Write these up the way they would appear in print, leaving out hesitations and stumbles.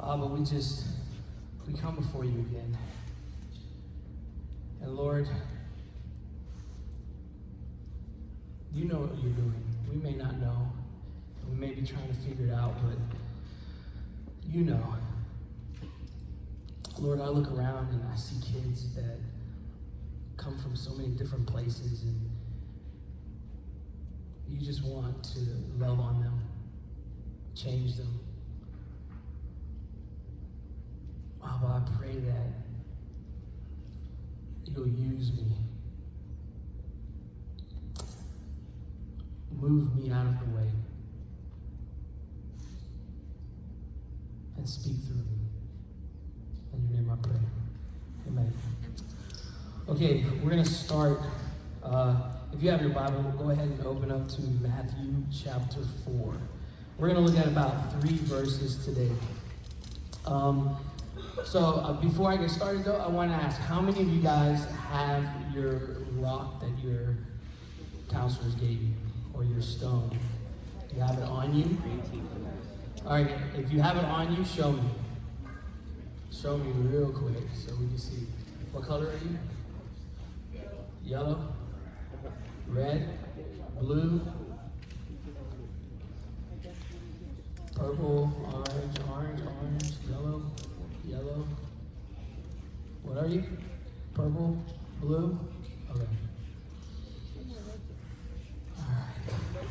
But we come before you again. And Lord, you know what you're doing. We may not know. We may be trying to figure it out, but you know. Lord, I look around and I see kids that come from so many different places, and you just want to love on them, change them. Abba, I pray that you'll use me. Move me out of the way and speak through me. In your name I pray. Amen. Okay, we're going to start. If you have your Bible, go ahead and open up to Matthew chapter 4. We're going to look at about 3 verses today. So before I get started, though, I want to ask, how many of you guys have your rock that your counselors gave you, or your stone? Do you have it on you? All right, if you have it on you, show me. Show me real quick so we can see. What color are you? Yellow? Red? Blue? Purple? Orange, yellow? Yellow? What are you? Purple? Blue? Okay. All right.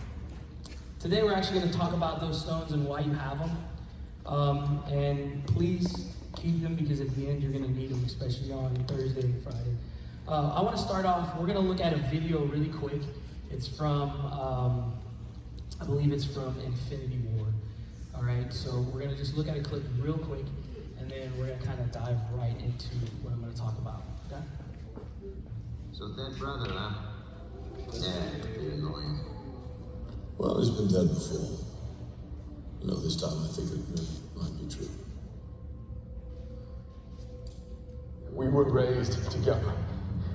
Today we're actually going to talk about those stones and why you have them. And please keep them, because at the end you're going to need them, especially on Thursday and Friday. I want to start off, we're going to look at a video really quick. It's from, I believe it's from Infinity War. All right, so we're going to just look at a clip real quick, and then we're going to kind of dive right into what I'm going to talk about. Okay? So dead brother, huh? Yeah, pretty annoying. Well, he's been dead before. You know, this time I think it might be true. We were raised together.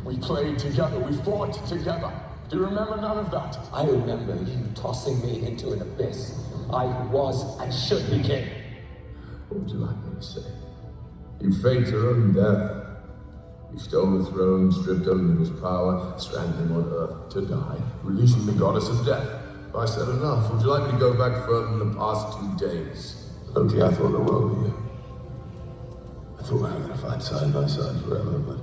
We played together. We fought together. Do you remember none of that? I remember you tossing me into an abyss. I was and should be king. What would you like me to say? You faked your own death. You stole the throne, stripped Odin's power, stranded him on Earth to die, releasing the goddess of death. I said enough. Would you like me to go back further than the past 2 days? Okay, I thought the world of you. I thought we were going to fight side by side forever, but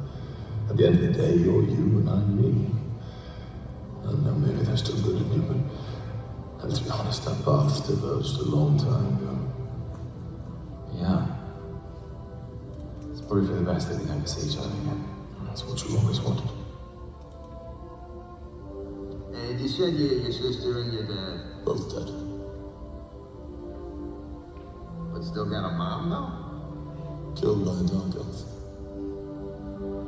at the end of the day, you're you and I'm me. I don't know, maybe they're still good in you, but let's be honest, our paths diverged a long time ago. Yeah. It's probably for the best that we never see each other again. That's what you always wanted. And you said your sister and your dad, Both dead. but still got a mom, though? Killed by a dark elf.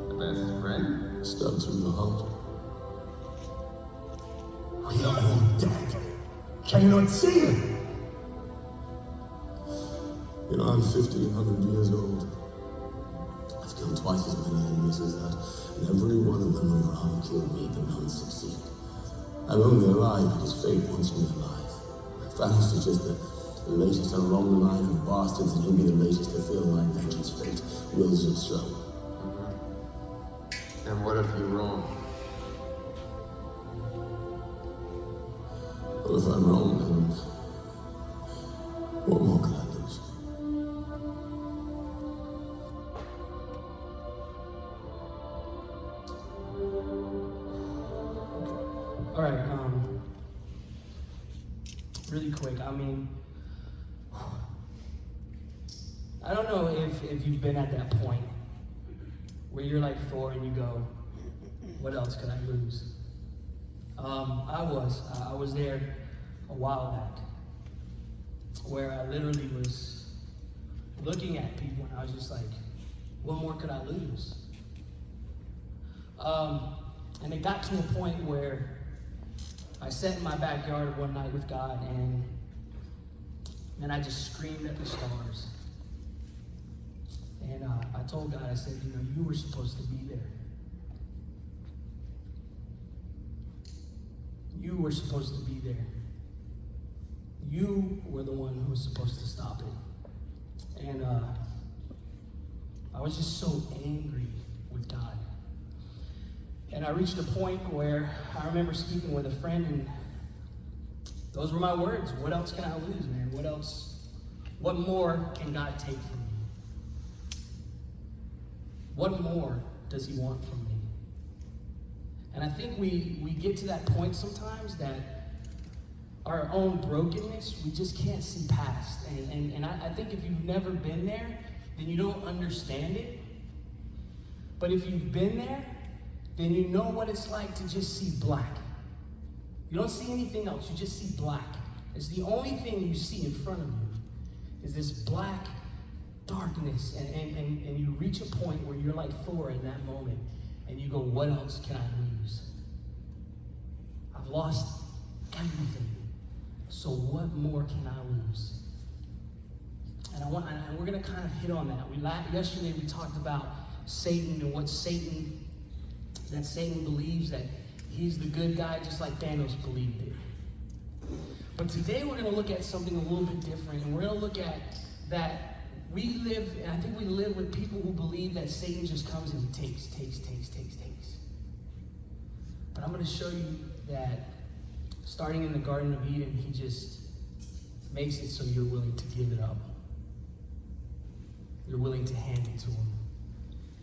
The best friend? Stabbed through the heart. We are all dead. Can you not see it? You know, I'm 1,500 years old. I've killed twice as many enemies as that, and every one of them would rather kill me than none succeed. I'm only alive because fate wants me alive. Thanos is just the latest in a long line of bastards, and he'll be the latest to feel my vengeance. Fate wills it so. And what if you're wrong? Well, if I'm wrong, then what more could I lose? All right, really quick, I mean, I don't know if you've been at that point where you're like Thor and you go, what else could I lose? I was there a while back, where I literally was looking at people and I was just like, what more could I lose? And it got to a point where I sat in my backyard one night with God, and I just screamed at the stars. And I told God, I said, you know, you were supposed to be there. You were supposed to be there. You were the one who was supposed to stop it. And I was just so angry with God. And I reached a point where I remember speaking with a friend, and those were my words. What else can I lose, man? What more can God take from me? What more does he want from me? And I think we get to that point sometimes that our own brokenness, we just can't see past. And I think if you've never been there, then you don't understand it. But if you've been there, then you know what it's like to just see black. You don't see anything else, you just see black. It's the only thing you see in front of you is this black darkness. And you reach a point where you're like Thor in that moment, and you go, what else can I lose? I've lost everything. So what more can I lose? And we're going to kind of hit on that. Yesterday we talked about Satan and what Satan believes that he's the good guy, just like Thanos believed it. But today we're going to look at something a little bit different, and we're going to look at that I think we live with people who believe that Satan just comes and he takes. But I'm going to show you that starting in the Garden of Eden, he just makes it so you're willing to give it up. You're willing to hand it to him.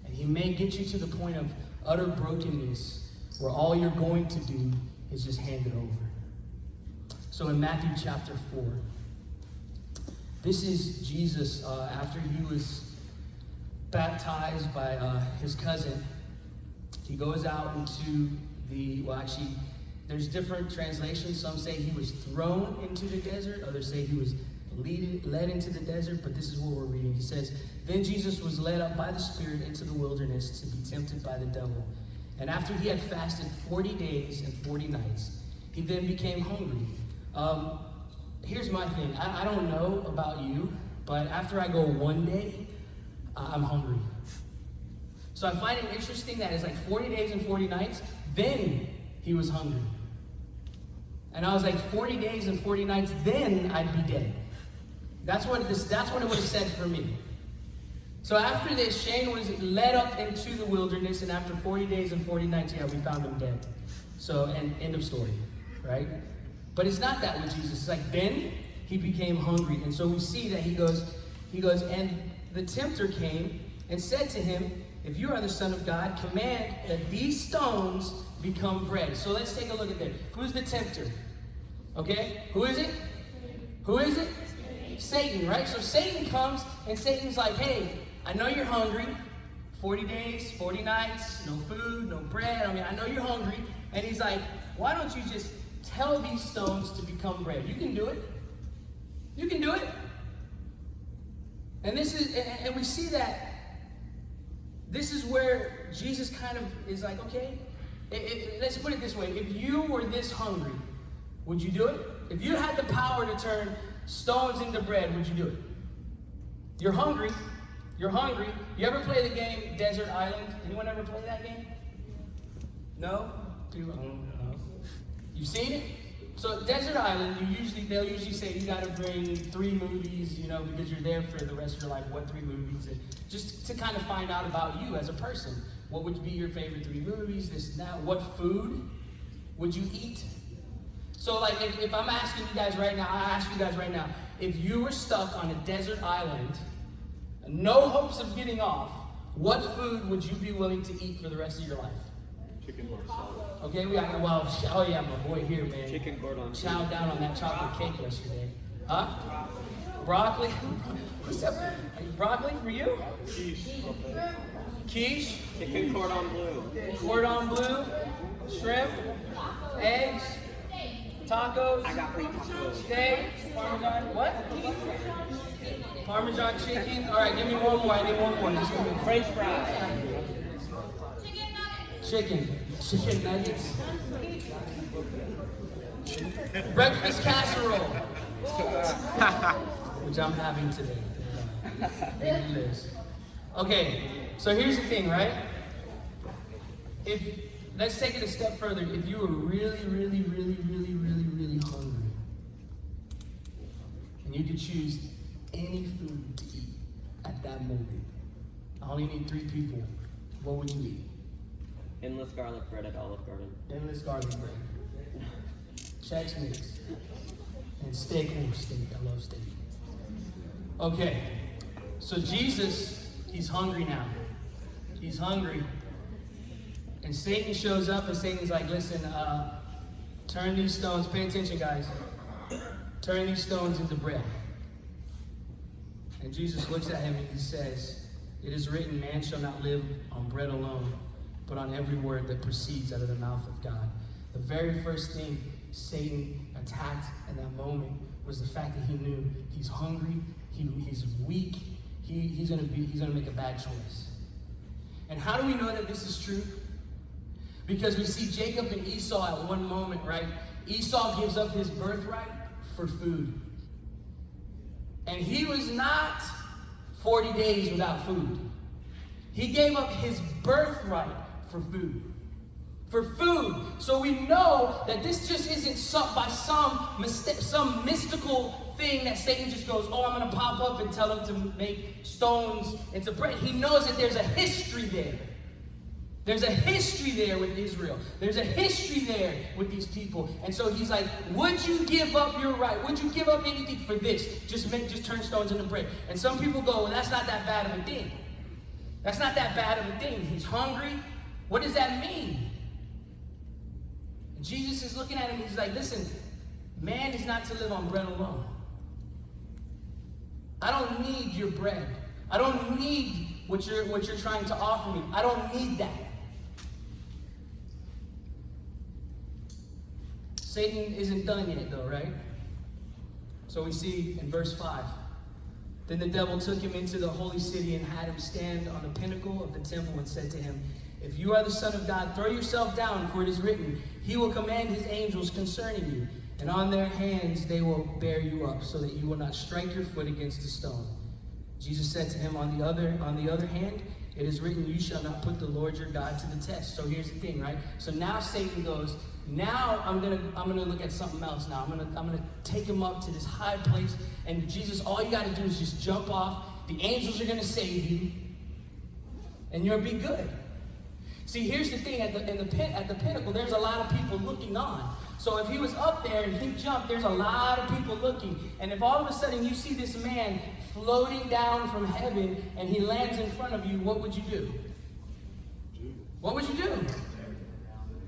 And he may get you to the point of utter brokenness where all you're going to do is just hand it over. So in Matthew chapter 4, this is Jesus after he was baptized by his cousin. He goes out into there's different translations. Some say he was thrown into the desert. Others say he was led into the desert, but this is what we're reading. He says, then Jesus was led up by the Spirit into the wilderness to be tempted by the devil. And after he had fasted 40 days and 40 nights, he then became hungry. Here's my thing. I don't know about you, but after I go one day, I'm hungry. So I find it interesting that it's like 40 days and 40 nights, then he was hungry. And I was like, 40 days and 40 nights, then I'd be dead. That's what it would have said for me. So after this, Shane was led up into the wilderness, and after 40 days and 40 nights, we found him dead. So, and end of story, right? But it's not that with Jesus. It's like, then he became hungry. And so we see that he goes, and the tempter came and said to him, if you are the Son of God, command that these stones become bread. So let's take a look at that. Who's the tempter? Okay, who is it? Who is it? Satan, right? So Satan comes, and Satan's like, hey, I know you're hungry. 40 days, 40 nights, no food, no bread. I know you're hungry. And he's like, why don't you just tell these stones to become bread? You can do it. You can do it. And we see that this is where Jesus kind of is like, okay, let's put it this way. If you were this hungry, would you do it? If you had the power to turn stones into bread, would you do it? You're hungry. You're hungry. You ever play the game Desert Island? Anyone ever play that game? No? You've seen it? So Desert Island, they'll usually say you gotta bring 3 movies, because you're there for the rest of your life. What 3 movies? And just to kind of find out about you as a person. What would be your favorite 3 movies? This and that. What food would you eat? So like if I'm asking you guys right now, I ask you guys right now, if you were stuck on a desert island, no hopes of getting off, what food would you be willing to eat for the rest of your life? Chicken salad. Okay, my boy here, man. Chicken cordon. Chowed down on that chocolate cake yesterday. Huh? Broccoli? What's up? Broccoli for you? Quiche? Chicken cordon bleu. Cordon bleu? Shrimp? Eggs? Tacos? I got 3 tacos. Steak? Parmesan? What? Parmesan chicken? All right, give me one more. I need one more. Just give me French fries. Chicken nuggets. Breakfast casserole. Which I'm having today. Baby Liz. Okay, so here's the thing, right? Let's take it a step further. If you were really, really, really, really, really, really hungry, and you could choose any food to eat, at that moment? I only need 3 people. What would you eat? Endless garlic bread at Olive Garden. Endless garlic bread. Chex Mix. And steak. Oh, steak. I love steak. Okay. So Jesus, he's hungry now. He's hungry. And Satan shows up and Satan's like, listen, turn these stones, pay attention guys, turn these stones into bread. And Jesus looks at him and he says, it is written, man shall not live on bread alone, but on every word that proceeds out of the mouth of God. The very first thing Satan attacked in that moment was the fact that he knew he's hungry, he's weak, he's gonna make a bad choice. And how do we know that this is true? Because we see Jacob and Esau at one moment, right? Esau gives up his birthright for food. And he was not 40 days without food. He gave up his birthright for food. For food. So we know that this just isn't some mystical thing that Satan just goes, oh, I'm going to pop up and tell him to make stones into bread. He knows that there's a history there. There's a history there with Israel. There's a history there with these people. And so he's like, would you give up your right? Would you give up anything for this? Just turn stones into bread. And some people go, well, that's not that bad of a thing. That's not that bad of a thing. He's hungry. What does that mean? And Jesus is looking at him. He's like, listen, man is not to live on bread alone. I don't need your bread. I don't need what you're trying to offer me. I don't need that. Satan isn't done yet though, right? So we see in verse 5, then the devil took him into the holy city and had him stand on the pinnacle of the temple and said to him, if you are the Son of God, throw yourself down, for it is written, he will command his angels concerning you, and on their hands they will bear you up, so that you will not strike your foot against a stone. Jesus said to him, on the other hand, it is written, you shall not put the Lord your God to the test. So here's the thing, right? So now Satan goes, now I'm gonna look at something else now. I'm gonna take him up to this high place, and Jesus, all you gotta do is just jump off. The angels are gonna save you, and you'll be good. See, here's the thing, at the pinnacle, there's a lot of people looking on. So if he was up there and he jumped, there's a lot of people looking. And if all of a sudden you see this man floating down from heaven and he lands in front of you, what would you do? What would you do?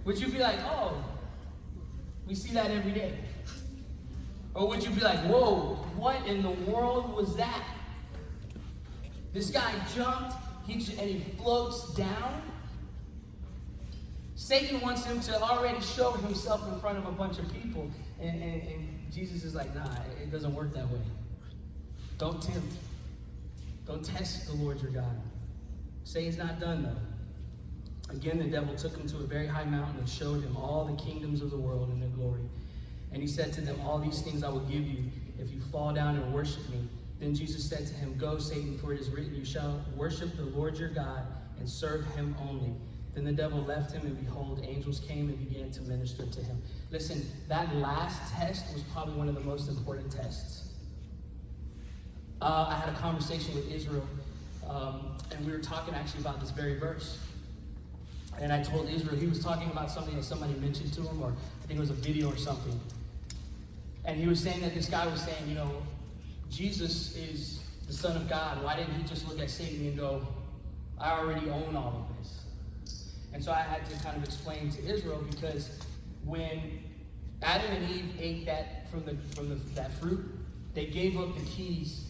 Would you be like, oh, we see that every day? Or would you be like, whoa, what in the world was that? This guy jumped, and he floats down. Satan wants him to already show himself in front of a bunch of people. And Jesus is like, nah, it doesn't work that way. Don't tempt. Don't test the Lord your God. Satan's not done though. Again, the devil took him to a very high mountain and showed him all the kingdoms of the world and their glory. And he said to them, all these things I will give you if you fall down and worship me. Then Jesus said to him, go, Satan, for it is written, you shall worship the Lord your God and serve him only. Then the devil left him, and behold, angels came and began to minister to him. Listen, that last test was probably one of the most important tests. I had a conversation with Israel, and we were talking actually about this very verse. And I told Israel, he was talking about something that somebody mentioned to him, or I think it was a video or something. And he was saying that this guy was saying, you know, Jesus is the Son of God. Why didn't he just look at Satan and go, I already own all of this? And so I had to kind of explain to Israel, because when Adam and Eve ate that from that fruit, they gave up the keys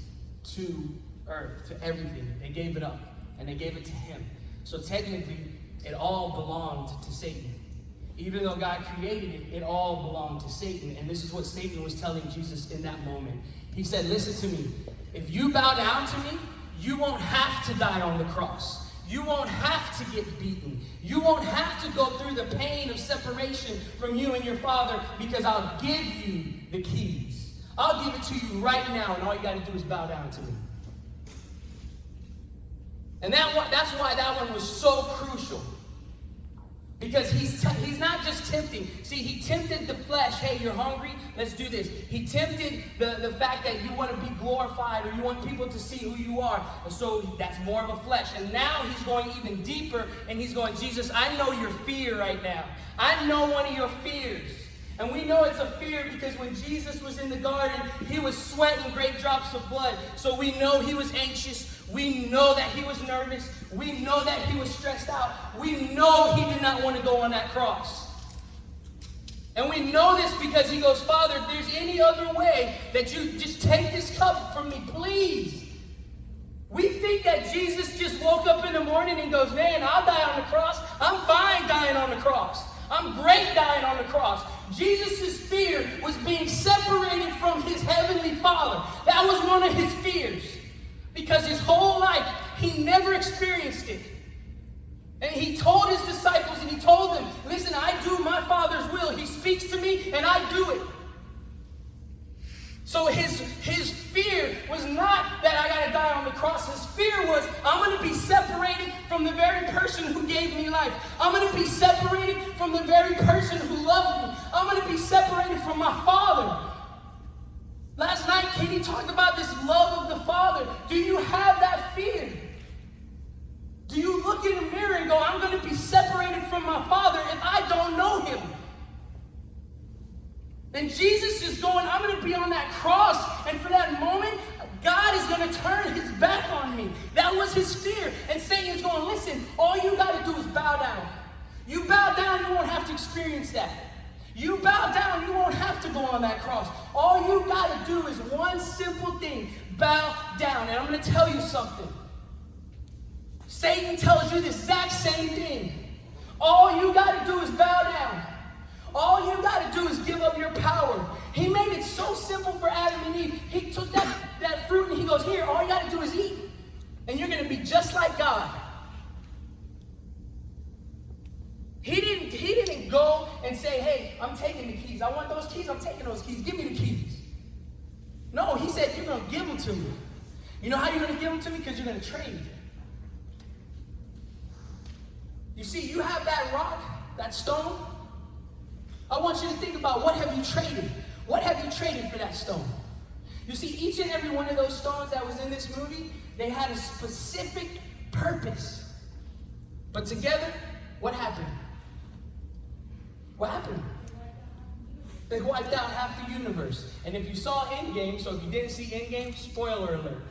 to earth, to everything. They gave it up, and they gave it to him. So technically, it all belonged to Satan. Even though God created it, it all belonged to Satan. And this is what Satan was telling Jesus in that moment. He said, listen to me. If you bow down to me, you won't have to die on the cross. You won't have to get beaten. You won't have to go through the pain of separation from you and your Father, because I'll give you the keys. I'll give it to you right now, and all you got to do is bow down to me. And that's why that one was so crucial. Because he's not just tempting. See, he tempted the flesh. Hey, you're hungry? Let's do this. He tempted the fact that you want to be glorified or you want people to see who you are. So that's more of a flesh. And now he's going even deeper and he's going, Jesus, I know your fear right now. I know one of your fears. And we know it's a fear because when Jesus was in the garden, he was sweating great drops of blood. So we know he was anxious. We know that he was nervous. We know that he was stressed out. We know he did not want to go on that cross. And we know this because he goes, Father, if there's any other way that you just take this cup from me, please. We think that Jesus just woke up in the morning and goes, man, I'll die on the cross. I'm fine dying on the cross. I'm great dying on the cross. Jesus' fear was being separated from his heavenly Father. That was one of his fears. Because his whole life, he never experienced it. And he told his disciples and he told them, listen, I do my Father's will. He speaks to me and I do it. So his fear was not that I got to die on the cross. His fear was, I'm going to be separated from the very person who gave me life. I'm going to be separated from the very person who loved me. I'm going to be separated from my Father. Last night, Katie talked about this love of the Father. Do you have that fear? Do you look in the mirror and go, I'm going to be separated from my Father if I don't know him? And Jesus is going, I'm going to be on that cross. And for that moment, God is going to turn his back on me. That was his fear. And Satan is going, listen, all you got to do is bow down. You bow down, you won't have to experience that. You bow down, you won't have to go on that cross. All you got to do is one simple thing, bow down. And I'm going to tell you something. Satan tells you the exact same thing. All you got to do is bow down. All you got to do is give up your power. He made it so simple for Adam and Eve. He took that fruit and he goes, here, all you got to do is eat. And you're going to be just like God. He didn't go and say, hey, I'm taking the keys. I want those keys. I'm taking those keys. Give me the keys. No, he said, you're going to give them to me. You know how you're going to give them to me? Because you're going to trade. You see, you have that rock, that stone. I want you to think about what have you traded? What have you traded for that stone? You see, each and every one of those stones that was in this movie, they had a specific purpose. But together, what happened? What happened? They wiped out half the universe. And if you saw Endgame, so if you didn't see Endgame, spoiler alert.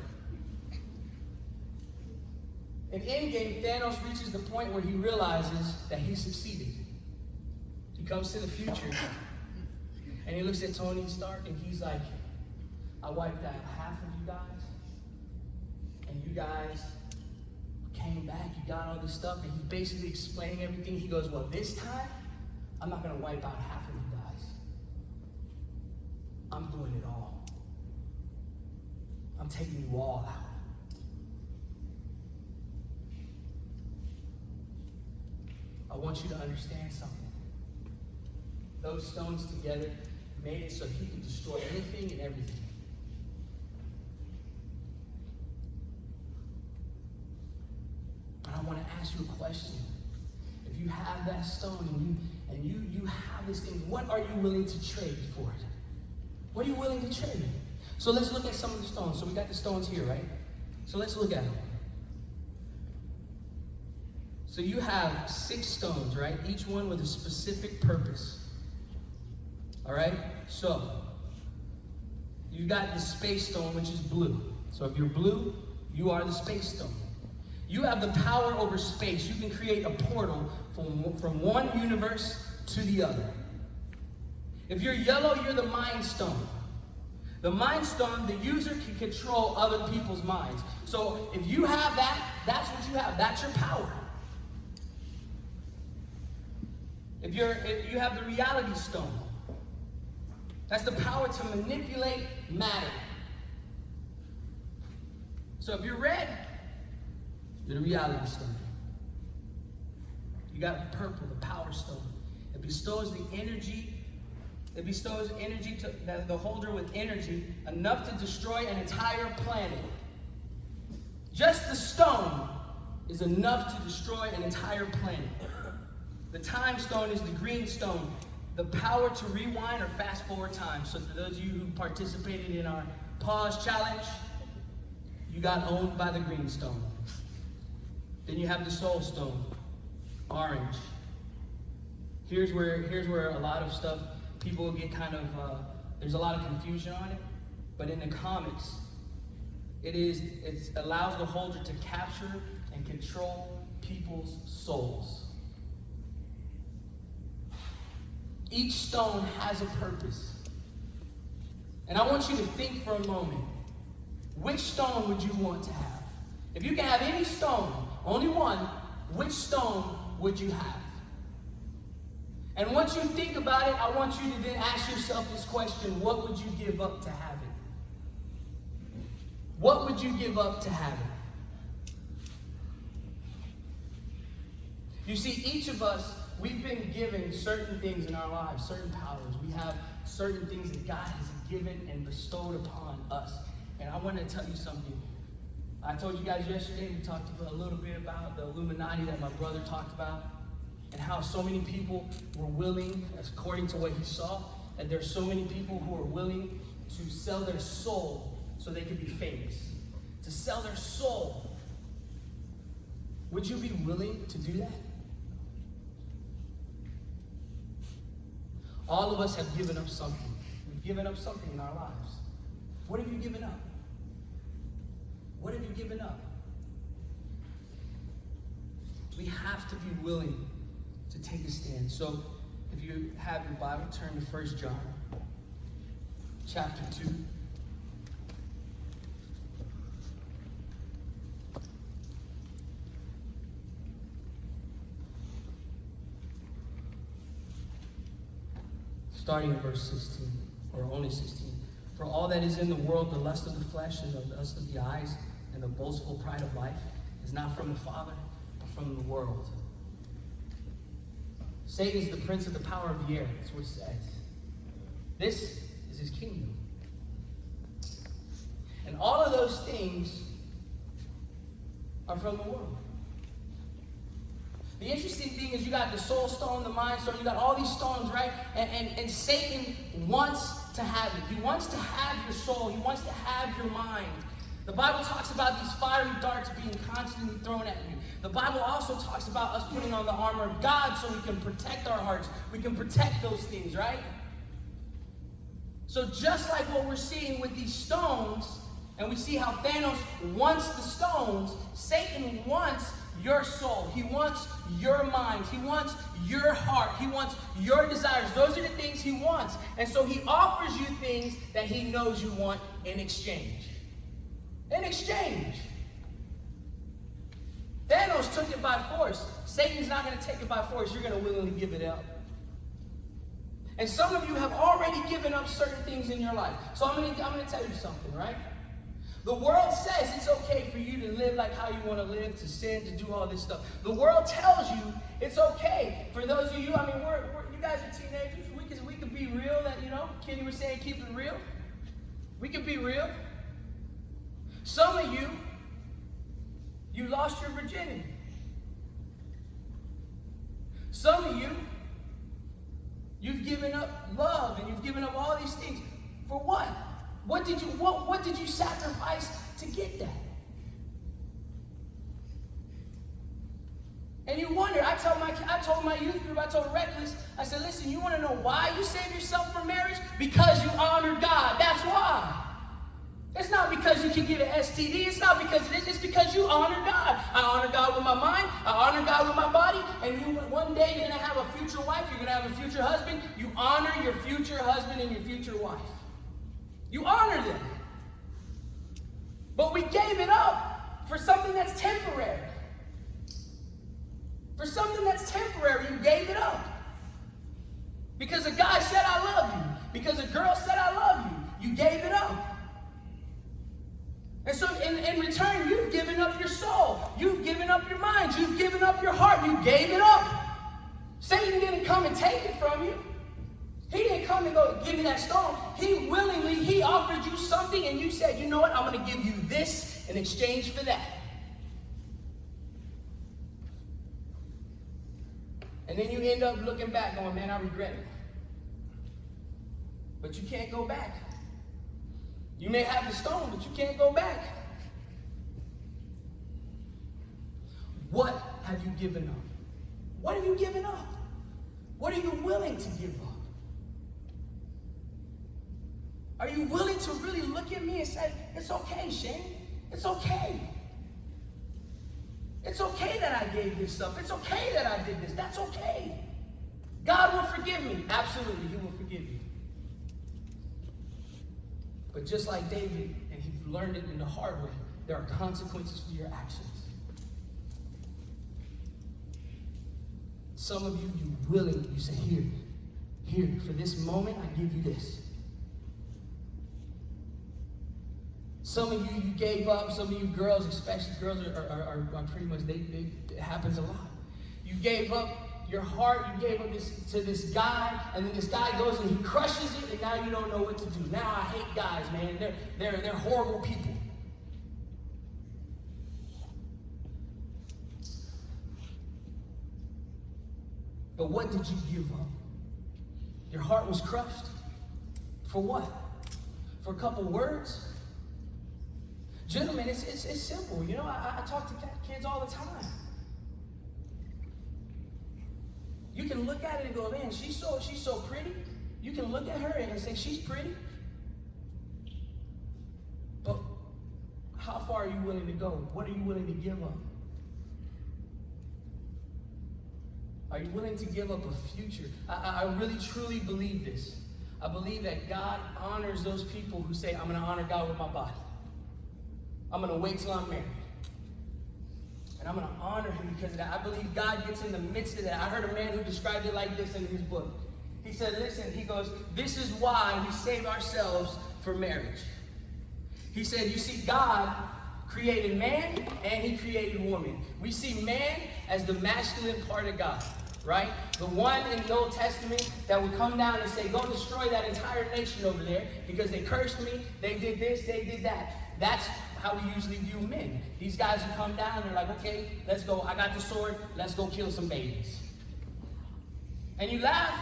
In Endgame, Thanos reaches the point where he realizes that he succeeded. He comes to the future, and he looks at Tony Stark, and he's like, I wiped out half of you guys, and you guys came back, you got all this stuff, and he's basically explaining everything. He goes, well, this time, I'm not going to wipe out half of you guys. I'm doing it all. I'm taking you all out. I want you to understand something. Those stones together made it so he could destroy anything and everything. But I want to ask you a question. If you have that stone and you have this thing, what are you willing to trade for it? What are you willing to trade? So let's look at some of the stones. So we got the stones here, right? So let's look at them. So you have 6 stones, right? Each one with a specific purpose. All right? So you got the space stone, which is blue. So if you're blue, you are the space stone. You have the power over space. You can create a portal from one universe to the other. If you're yellow, you're the mind stone. The mind stone, the user can control other people's minds. So if you have that, that's what you have. That's your power. If you have the reality stone, that's the power to manipulate matter. So if you're red, you're the reality stone. You got purple, the power stone. It bestows the energy. It bestows energy to the holder with energy enough to destroy an entire planet. Just the stone is enough to destroy an entire planet. The time stone is the green stone. The power to rewind or fast forward time. So for those of you who participated in our pause challenge, you got owned by the green stone. Then you have the soul stone, orange. Here's where a lot of stuff, people get kind of, there's a lot of confusion on it. But in the comics, it allows the holder to capture and control people's souls. Each stone has a purpose. And I want you to think for a moment, which stone would you want to have? If you can have any stone, only one, which stone would you have? And once you think about it, I want you to then ask yourself this question: what would you give up to have it? What would you give up to have it? You see, each of us, we've been given certain things in our lives, certain powers. We have certain things that God has given and bestowed upon us. And I want to tell you something. I told you guys yesterday, we talked a little bit about the Illuminati that my brother talked about, and how so many people were willing, according to what he saw, that there's so many people who are willing to sell their soul so they could be famous. To sell their soul. Would you be willing to do that? All of us have given up something. We've given up something in our lives. What have you given up? What have you given up? We have to be willing to take a stand. So, if you have your Bible, turn to 1 John, chapter 2. Starting in verse 16, or only 16. For all that is in the world, the lust of the flesh and the lust of the eyes and the boastful pride of life is not from the Father, but from the world. Satan is the prince of the power of the air. That's what it says. This is his kingdom. And all of those things are from the world. The interesting thing is you got the soul stone, the mind stone, you got all these stones, right? And Satan wants to have it. He wants to have your soul. He wants to have your mind. The Bible talks about these fiery darts being constantly thrown at you. The Bible also talks about us putting on the armor of God so we can protect our hearts. We can protect those things, right? So just like what we're seeing with these stones, and we see how Thanos wants the stones, Satan wants your soul. He wants your mind. He wants your heart. He wants your desires. Those are the things he wants. And so he offers you things that he knows you want in exchange. In exchange. Thanos took it by force. Satan's not going to take it by force. You're going to willingly give it up. And some of you have already given up certain things in your life. So I'm going to tell you something, right? The world says it's okay for you to live like how you want to live, to sin, to do all this stuff. The world tells you it's okay. For those of you, I mean, you guys are teenagers. We could be real. That, you know, Kenny was saying, keep it real. We could be real. Some of you lost your virginity. Some of you've given up love, and you've given up all these things. For what? What did you sacrifice to get that? And you wonder, I told my youth group, I told Reckless, I said, listen, you want to know why you saved yourself from marriage? Because you honored God. That's why. It's not because you can get an STD. It's not because it is. It's because you honor God. I honor God with my mind. I honor God with my body. And one day you're going to have a future wife. You're going to have a future husband. You honor your future husband and your future wife. You honor them. But we gave it up for something that's temporary. For something that's temporary, you gave it up. Because a guy said, I love you. Because a girl said, I love you. You gave it up. And so in return, you've given up your soul. You've given up your mind. You've given up your heart. You gave it up. Satan didn't come and take it from you. He didn't come and go, give me that stone. He offered you something, and you said, you know what, I'm going to give you this in exchange for that. And then you end up looking back going, man, I regret it. But you can't go back. You may have the stone, but you can't go back. What have you given up? What have you given up? What are you willing to give up? Are you willing to really look at me and say, it's okay, Shane. It's okay. It's okay that I gave this up. It's okay that I did this. That's okay. God will forgive me. Absolutely, he will forgive you. But just like David, and he learned it in the hard way, there are consequences for your actions. Some of you, you say, here, for this moment, I give you this. Some of you gave up. Some of you girls, especially girls, are pretty much, it happens a lot. You gave up your heart, you gave up to this guy, and then this guy goes and he crushes it, and now you don't know what to do. Now I hate guys, man. They're horrible people. But what did you give up? Your heart was crushed. For what? For a couple words? Gentlemen, it's simple. You know, I talk to kids all the time. You can look at it and go, man, she's so pretty. You can look at her and say, she's pretty. But how far are you willing to go? What are you willing to give up? Are you willing to give up a future? I really, truly believe this. I believe that God honors those people who say, I'm going to honor God with my body. I'm going to wait till I'm married. And I'm going to honor him because of that. I believe God gets in the midst of that. I heard a man who described it like this in his book. He said, listen, he goes, this is why we save ourselves for marriage. He said, you see, God created man and he created woman. We see man as the masculine part of God, right? The one in the Old Testament that would come down and say, go destroy that entire nation over there because they cursed me, they did this, they did that. That's how we usually view men. These guys who come down, they're like, okay, let's go. I got the sword. Let's go kill some babies. And you laugh,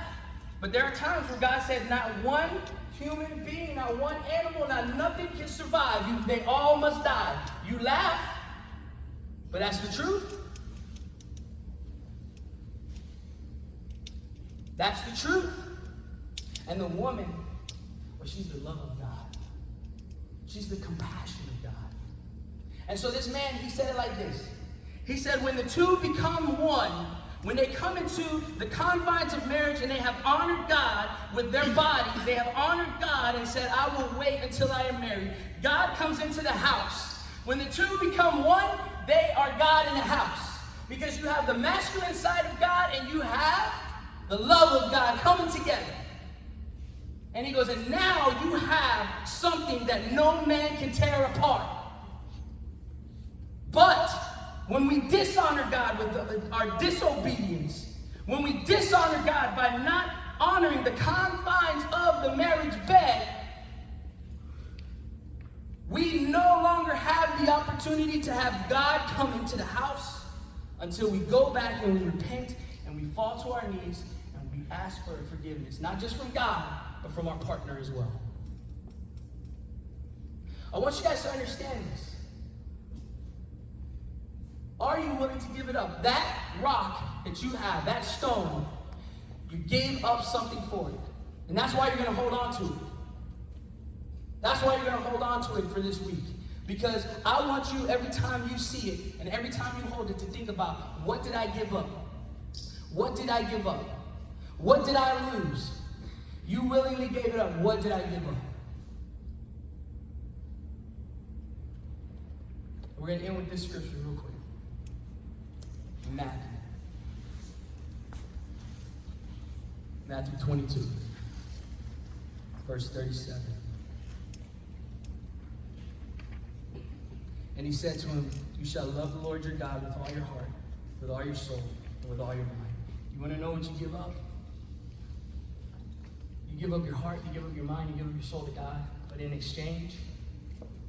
but there are times where God said, not one human being, not one animal, not nothing can survive. They all must die. You laugh, but that's the truth. That's the truth. And the woman, well, she's the love of God. She's the compassion of God. And so this man, he said it like this. He said, when the two become one, when they come into the confines of marriage and they have honored God with their bodies, they have honored God and said, I will wait until I am married. God comes into the house. When the two become one, they are God in the house. Because you have the masculine side of God and you have the love of God coming together. And he goes, and now you have something that no man can tear apart. But when we dishonor God with our disobedience, when we dishonor God by not honoring the confines of the marriage bed, we no longer have the opportunity to have God come into the house until we go back and we repent and we fall to our knees and we ask for forgiveness, not just from God, but from our partner as well. I want you guys to understand this. Are you willing to give it up? That rock that you have, that stone, you gave up something for it. And that's why you're going to hold on to it. That's why you're going to hold on to it for this week. Because I want you, every time you see it, and every time you hold it, to think about, what did I give up? What did I give up? What did I lose? You willingly gave it up. What did I give up? We're going to end with this scripture real quick. Matthew 22, verse 37. And he said to him, you shall love the Lord your God with all your heart, with all your soul, and with all your mind. You want to know what you give up? You give up your heart, you give up your mind, you give up your soul to God. But in exchange,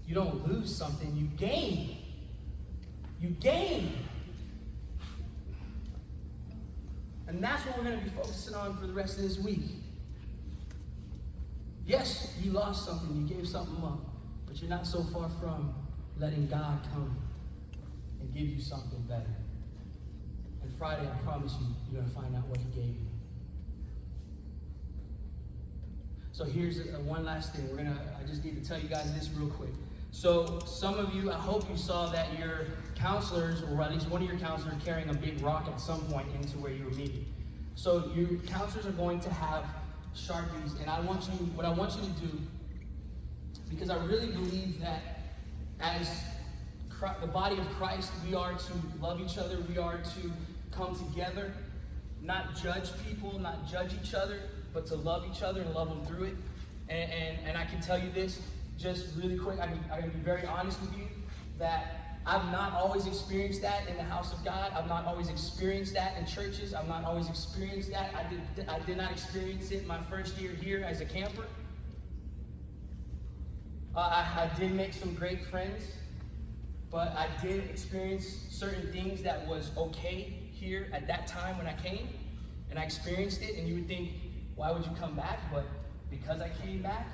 you don't lose something, you gain. You gain. And that's what we're going to be focusing on for the rest of this week. Yes, you lost something, you gave something up, but you're not so far from letting God come and give you something better. And Friday, I promise you, you're going to find out what he gave you. So here's one last thing. I just need to tell you guys this real quick. So some of you, I hope you saw that your counselors, or at least one of your counselors, are carrying a big rock at some point into where you were meeting. So your counselors are going to have Sharpies, and what I want you to do, because I really believe that as the body of Christ, we are to love each other, we are to come together, not judge people, not judge each other, but to love each other and love them through it. And I can tell you this, just really quick, I can be very honest with you, that I've not always experienced that in the house of God. I've not always experienced that in churches. I've not always experienced that. I did not experience it my first year here as a camper. I did make some great friends, but I did experience certain things that was okay here at that time when I came, and I experienced it, and you would think, why would you come back? But because I came back,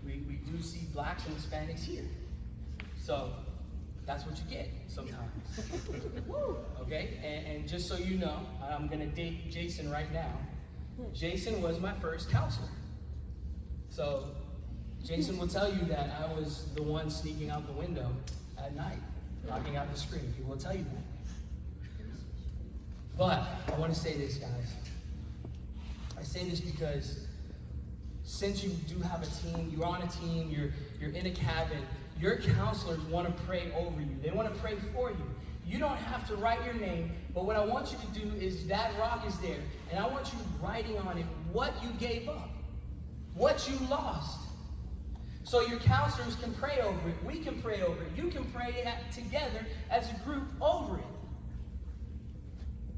we do see blacks and Hispanics here. So that's what you get sometimes. Okay? And just so you know, I'm going to date Jason right now. Jason was my first counselor. So Jason will tell you that I was the one sneaking out the window at night, knocking out the screen. He will tell you that. But I want to say this, guys. I say this because since you do have a team, you're on a team, you're in a cabin, your counselors want to pray over you. They want to pray for you. You don't have to write your name, but what I want you to do is that rock is there, and I want you writing on it what you gave up, what you lost. So your counselors can pray over it. We can pray over it. You can pray together as a group over it.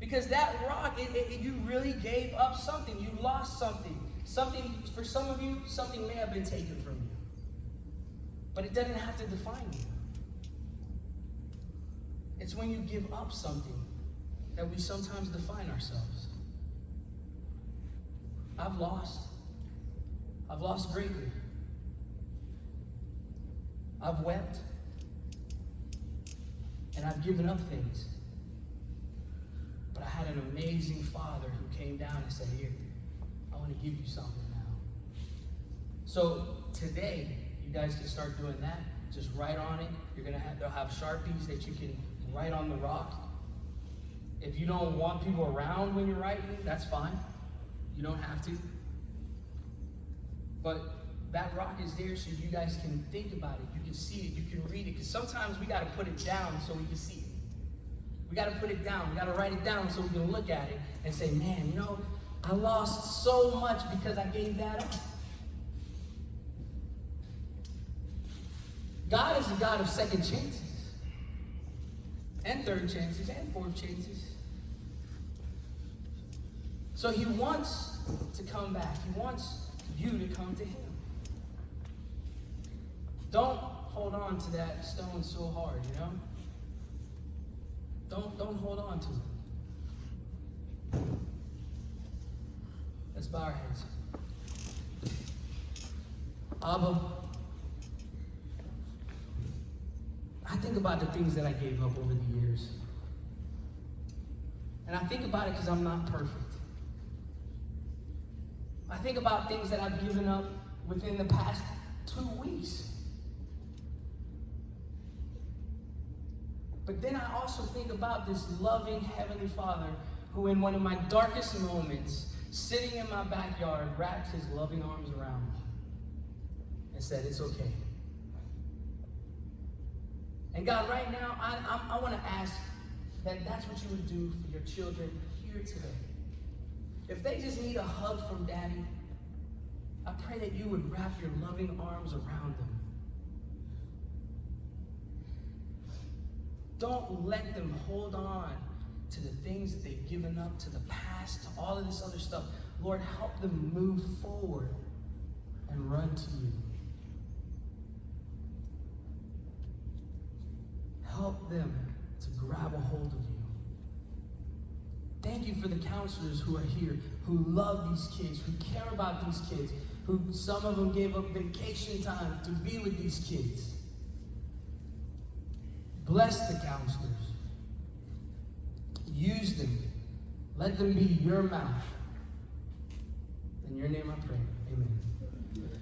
Because that rock, you really gave up something. You lost something. Something, for some of you, something may have been taken from you. But it doesn't have to define you. It's when you give up something that we sometimes define ourselves. I've lost. I've lost greatly. I've wept. And I've given up things. But I had an amazing father who came down and said, here, I want to give you something now. So today, you guys can start doing that. Just write on it. They'll have Sharpies that you can write on the rock. If you don't want people around when you're writing, that's fine. You don't have to. But that rock is there so you guys can think about it. You can see it. You can read it. Because sometimes we got to put it down so we can see it. We got to put it down. We got to write it down so we can look at it and say, man, I lost so much because I gave that up. God is a God of second chances, and third chances, and fourth chances. So he wants to come back. He wants you to come to him. Don't hold on to that stone so hard, Don't hold on to it. Let's bow our heads. Abba, I think about the things that I gave up over the years. And I think about it because I'm not perfect. I think about things that I've given up within the past 2 weeks. But then I also think about this loving Heavenly Father who in one of my darkest moments, sitting in my backyard, wrapped his loving arms around me and said, it's okay. And God, right now, I want to ask that that's what you would do for your children here today. If they just need a hug from Daddy, I pray that you would wrap your loving arms around them. Don't let them hold on to the things that they've given up, to the past, to all of this other stuff. Lord, help them move forward and run to you. Help them to grab a hold of you. thank you for the counselors who are here, who love these kids, who care about these kids, who some of them gave up vacation time to be with these kids. Bless the counselors. Use them. Let them be your mouth. In your name I pray. Amen.